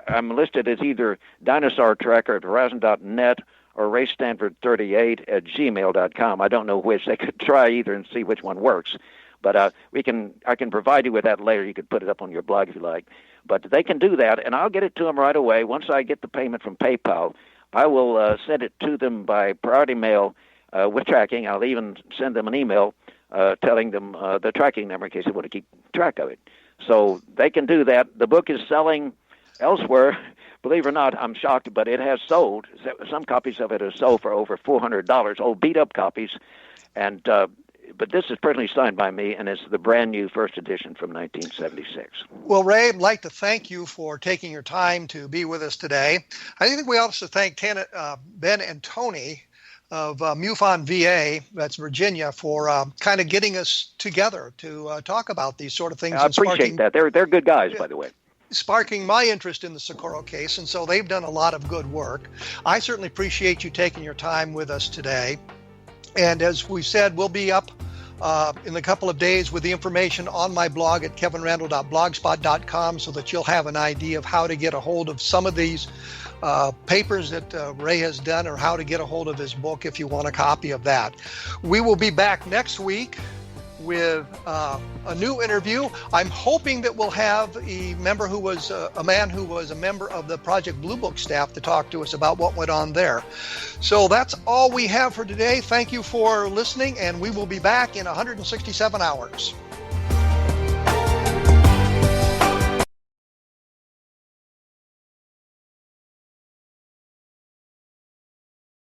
I'm listed as either Dinosaur Tracker at Verizon.net or RayStanford38 at gmail.com. I don't know which. They could try either and see which one works. But I can provide you with that later. You could put it up on your blog if you like. But they can do that, and I'll get it to them right away. Once I get the payment from PayPal, I will send it to them by priority mail with tracking. I'll even send them an email telling them the tracking number in case they want to keep track of it. So they can do that. The book is selling elsewhere. Believe it or not, I'm shocked, but it has sold. Some copies of it have sold for over $400, old beat-up copies. And but this is personally signed by me, and it's the brand new first edition from 1976. Well, Ray, I'd like to thank you for taking your time to be with us today. I think we also thank Ben and Tony of MUFON VA, that's Virginia, for kind of getting us together to talk about these sort of things. I appreciate that. They're good guys, by the way. Sparking my interest in the Socorro case, and so they've done a lot of good work. I certainly appreciate you taking your time with us today. And as we said, we'll be up in a couple of days with the information on my blog at kevinrandle.blogspot.com so that you'll have an idea of how to get a hold of some of these papers that Ray has done, or how to get a hold of his book if you want a copy of that. We will be back next week with a new interview. I'm hoping that we'll have a member who was a man who was a member of the Project Blue Book staff to talk to us about what went on there. So that's all we have for today. Thank you for listening, and we will be back in 167 hours.